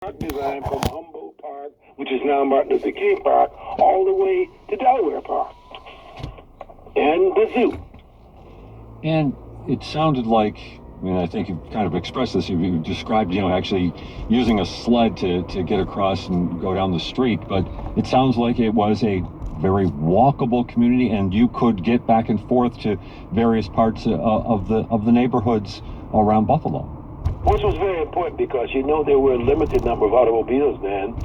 Design from Humboldt Park, which is now Martin Luther King Park, all the way to Delaware Park and the zoo. And it sounded like, I mean, I think you've kind of expressed this. You described, actually using a sled to get across and go down the street. But it sounds like it was a very walkable community, and you could get back and forth to various parts of the neighborhoods around Buffalo. Which was very important because there were a limited number of automobiles then,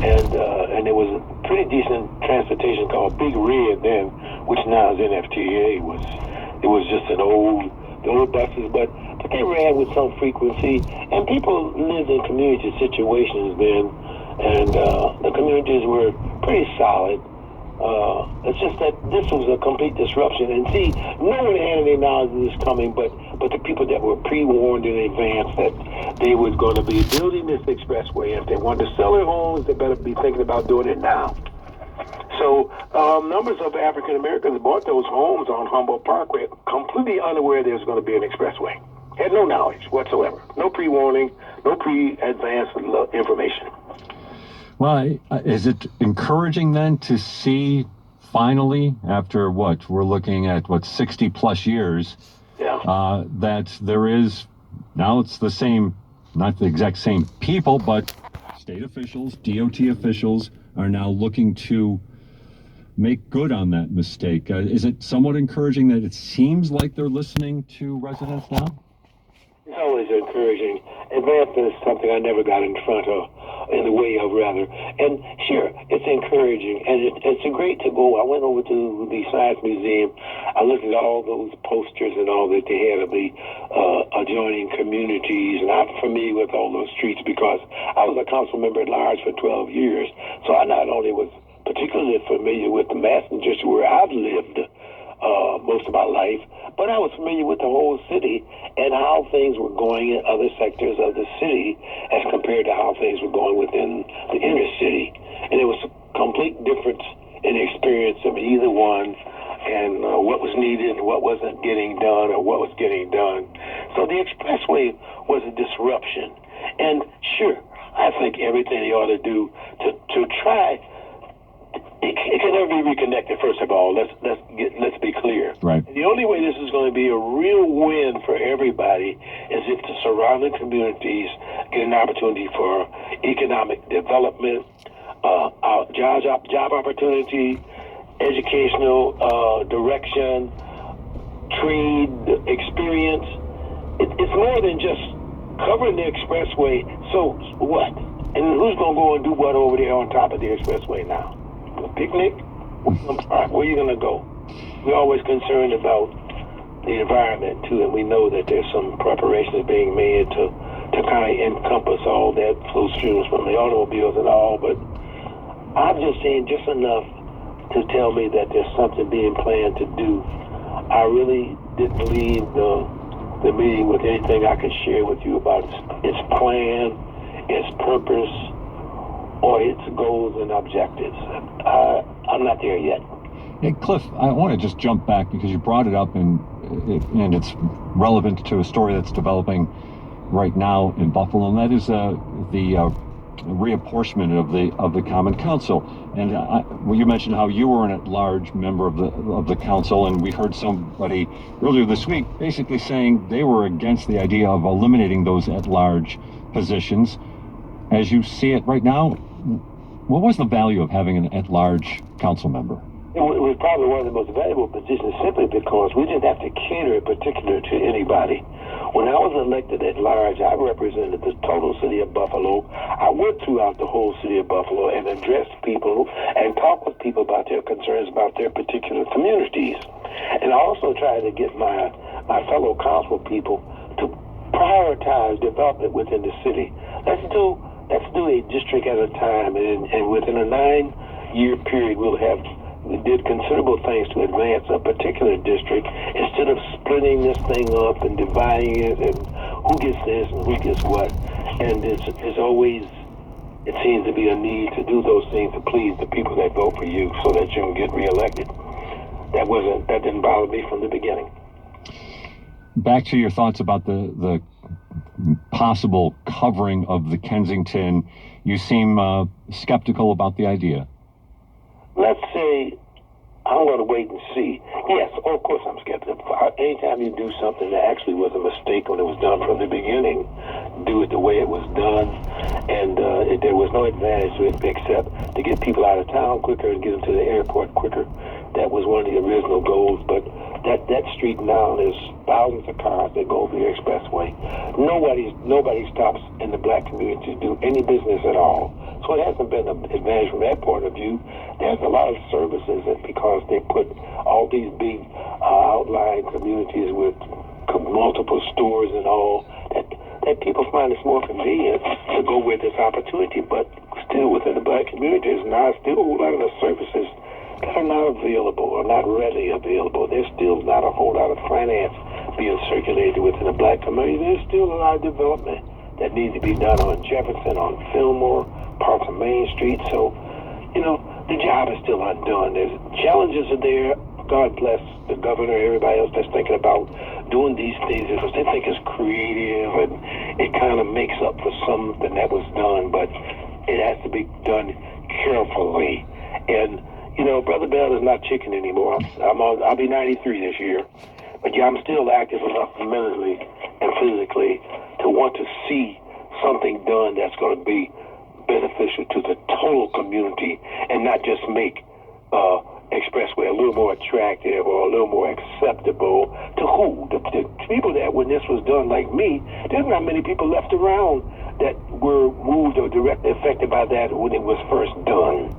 and there was a pretty decent transportation called Big Red then, which now is NFTA. It was just the old buses, but they ran with some frequency, and people lived in community situations then, and the communities were pretty solid. It's just that this was a complete disruption, and see, no one had any knowledge of this coming, but the people that were pre-warned in advance that they were going to be building this expressway. If they wanted to sell their homes, they better be thinking about doing it now. So numbers of African Americans bought those homes on Humboldt Parkway completely unaware there was going to be an expressway. Had no knowledge whatsoever. No pre-warning, no pre-advance information. Well, is it encouraging then to see finally, after we're looking at 60 plus years, that there is, now it's the same, not the exact same people, but state officials, DOT officials are now looking to make good on that mistake. Is it somewhat encouraging that it seems like they're listening to residents now? It's always encouraging. Advancement is something I never got in front of, in the way of rather. And sure, it's encouraging, and it's great to go. I went over to the Science Museum. I looked at all those posters and all that they had of the adjoining communities, and I'm familiar with all those streets because I was a council member at large for 12 years. So I not only was particularly familiar with the Messengers where I've lived most of my life, but I was familiar with the whole city and how things were going in other sectors of the city as compared to how things were going within the inner city. And it was a complete difference in experience of either one, and what was needed and what wasn't getting done or what was getting done. So the expressway was a disruption. And sure, I think everything they ought to do to try. It can never be reconnected. First of all, let's be clear. Right. And the only way this is going to be a real win for everybody is if the surrounding communities get an opportunity for economic development, job opportunity, educational direction, trade experience. It's more than just covering the expressway. So what? And who's going to go and do what over there on top of the expressway now? A picnic? Where are you going to go? We're always concerned about the environment too, and we know that there's some preparations being made to kind of encompass all that flow streams from the automobiles and all, but I've just seen just enough to tell me that there's something being planned to do. I really didn't leave the meeting with anything I could share with you about its plan, its purpose, or its goals and objectives. I'm not there yet. Hey, Cliff, I want to just jump back because you brought it up and it's relevant to a story that's developing right now in Buffalo, and that is the reapportionment of the Common Council. And you mentioned how you were an at-large member of the council, and we heard somebody earlier this week basically saying they were against the idea of eliminating those at-large positions. As you see it right now, what was the value of having an at-large council member? It was probably one of the most valuable positions simply because we didn't have to cater in particular to anybody. When I was elected at large, I represented the total city of Buffalo. I went throughout the whole city of Buffalo and addressed people and talked with people about their concerns about their particular communities. And I also tried to get my fellow council people to prioritize development within the city. Let's do a district at a time, and within a 9-year period, we did considerable things to advance a particular district instead of splitting this thing up and dividing it and who gets this and who gets what. And it's always, it seems to be a need to do those things to please the people that vote for you so that you can get reelected. That didn't bother me from the beginning. Back to your thoughts about the possible covering of the Kensington, you seem skeptical about the idea. Let's say I'm going to wait and see. Yes, of course I'm skeptical. Anytime you do something that actually was a mistake when it was done from the beginning, do it the way it was done, and there was no advantage to it except to get people out of town quicker and get them to the airport quicker. That was one of the original goals, but that street now, there's thousands of cars that go over the Expressway. Nobody stops in the black community to do any business at all. So it hasn't been an advantage from that point of view. There's a lot of services, and because they put all these big outlying communities with multiple stores and all, that people find it's more convenient to go with this opportunity. But still, within the black community, there's not still a lot of the services that are not available or not readily available. There's still not a whole lot of finance being circulated within the black community. There's still a lot of development that needs to be done on Jefferson, on Fillmore, parts of Main Street. So, the job is still undone. There's challenges are there. God bless the governor, everybody else that's thinking about doing these things because they think it's creative and it kind of makes up for something that was done, but it has to be done carefully. And Brother Bell is not chicken anymore. I'll be 93 this year, but I'm still active enough mentally and physically to want to see something done that's going to be beneficial to the total community and not just make Expressway a little more attractive or a little more acceptable to who? The people that when this was done, like me, there's not many people left around that were moved or directly affected by that when it was first done.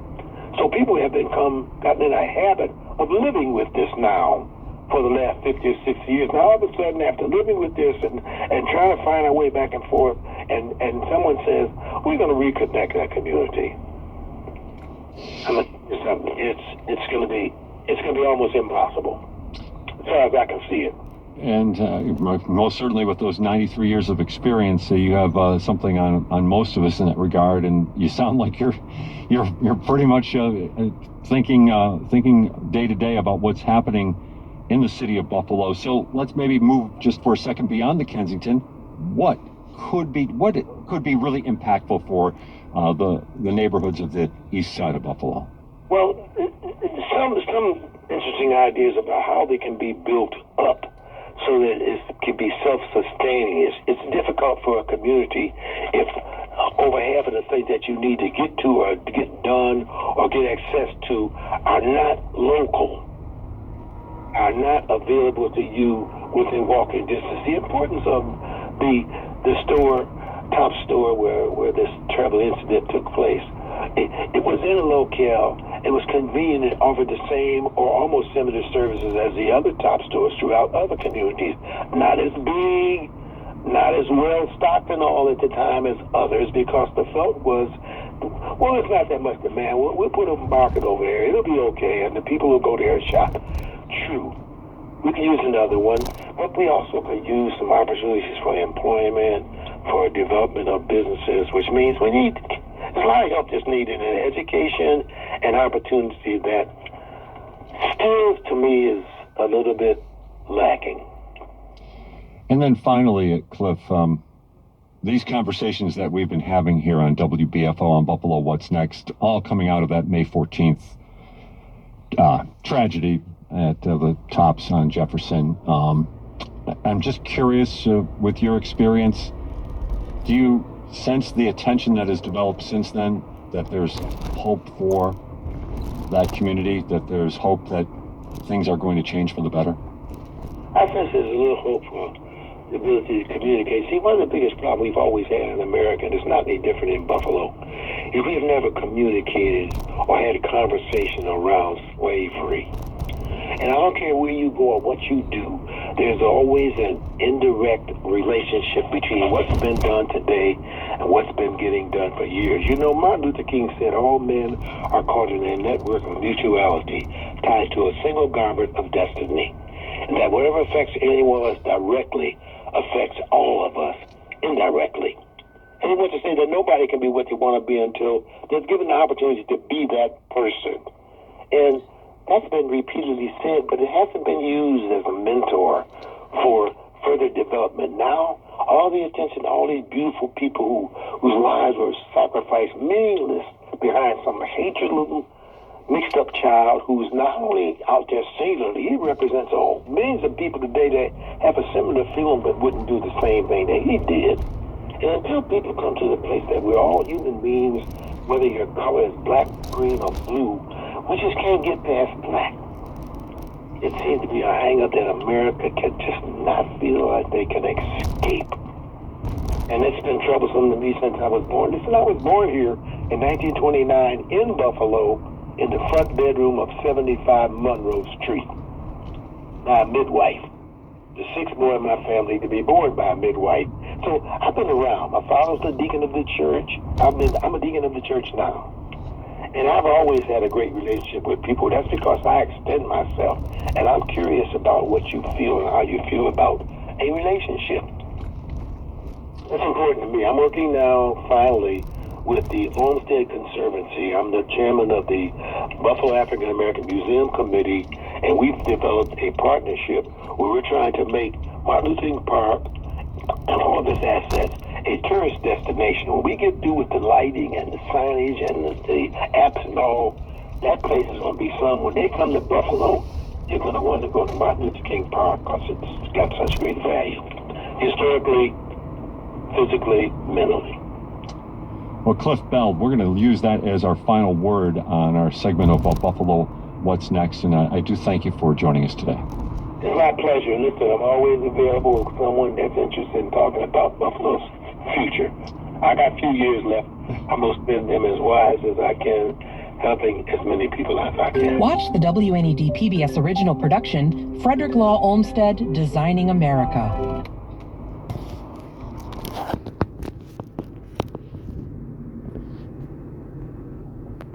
So people have gotten in a habit of living with this now for the last 50 or 60 years. Now all of a sudden, after living with this and trying to find our way back and forth, and someone says, we're going to reconnect that community. It's going to be almost impossible, as far as I can see it. And most certainly with those 93 years of experience, you have something on most of us in that regard. And you sound like you're pretty much thinking day to day about what's happening in the city of Buffalo. So let's maybe move just for a second beyond the Kensington. What could be really impactful for the neighborhoods of the east side of Buffalo? Well, some interesting ideas about how they can be built up so that it can be self-sustaining. It's difficult for a community if over half of the things that you need to get to or get done or get access to are not local, are not available to you within walking distance. The importance of the top store where this terrible incident took place. It was in a locale. It was convenient and offered the same or almost similar services as the other top stores throughout other communities. Not as big, not as well stocked and all at the time as others, because the thought was, well, it's not that much demand. We'll put a market over there. It'll be okay, and the people will go there and shop. True. We can use another one, but we also could use some opportunities for employment, for development of businesses, which means we need a lot of help that's needed in education and opportunity that still, to me, is a little bit lacking. And then finally, Cliff, these conversations that we've been having here on WBFO on Buffalo What's Next, all coming out of that May 14th tragedy at the Tops on Jefferson. I'm just curious, with your experience, do you sense the attention that has developed since then, that there's hope for that community, that there's hope that things are going to change for the better? I sense there's a little hope for the ability to communicate. See, one of the biggest problems we've always had in America, and it's not any different in Buffalo, is we've never communicated or had a conversation around slavery. And I don't care where you go or what you do, there's always an indirect relationship between what's been done today and what's been getting done for years. Martin Luther King said all men are caught in a network of mutuality tied to a single garment of destiny. And that whatever affects any one of us directly affects all of us indirectly. And he wants to say that nobody can be what they want to be until they're given the opportunity to be that person. And that's been repeatedly said, but it hasn't been used as a mentor for further development. Now, all the attention to all these beautiful people whose lives were sacrificed meaningless behind some hatred little mixed up child who's not only out there singularly, he represents millions of people today that have a similar feeling but wouldn't do the same thing that he did. And until people come to the place that we're all human beings, whether your color is black, green, or blue, we just can't get past black. It seems to be a hang-up that America can just not feel like they can escape. And it's been troublesome to me since I was born. Listen, I was born here in 1929 in Buffalo in the front bedroom of 75 Monroe Street by a midwife. The sixth boy in my family to be born by a midwife. So I've been around. My father's the deacon of the church. I'm a deacon of the church now. And I've always had a great relationship with people. That's because I extend myself. And I'm curious about what you feel and how you feel about a relationship. That's important to me. I'm working now, finally, with the Olmsted Conservancy. I'm the chairman of the Buffalo African American Museum Committee, and we've developed a partnership where we're trying to make Martin Luther King Park and all of its assets a tourist destination. When we get through with the lighting and the signage and the apps and all, that place is going to be fun. When they come to Buffalo, you're going to want to go to Martin Luther King Park because it's got such great value, historically, physically, mentally. Well, Cliff Bell, we're going to use that as our final word on our segment of Buffalo What's Next, and I do thank you for joining us today. It's my pleasure. Listen, I'm always available for someone that's interested in talking about Buffalo's future. I got a few years left. I'm going to spend them as wise as I can, helping as many people as I can. Watch the WNED PBS original production, Frederick Law Olmsted, Designing America.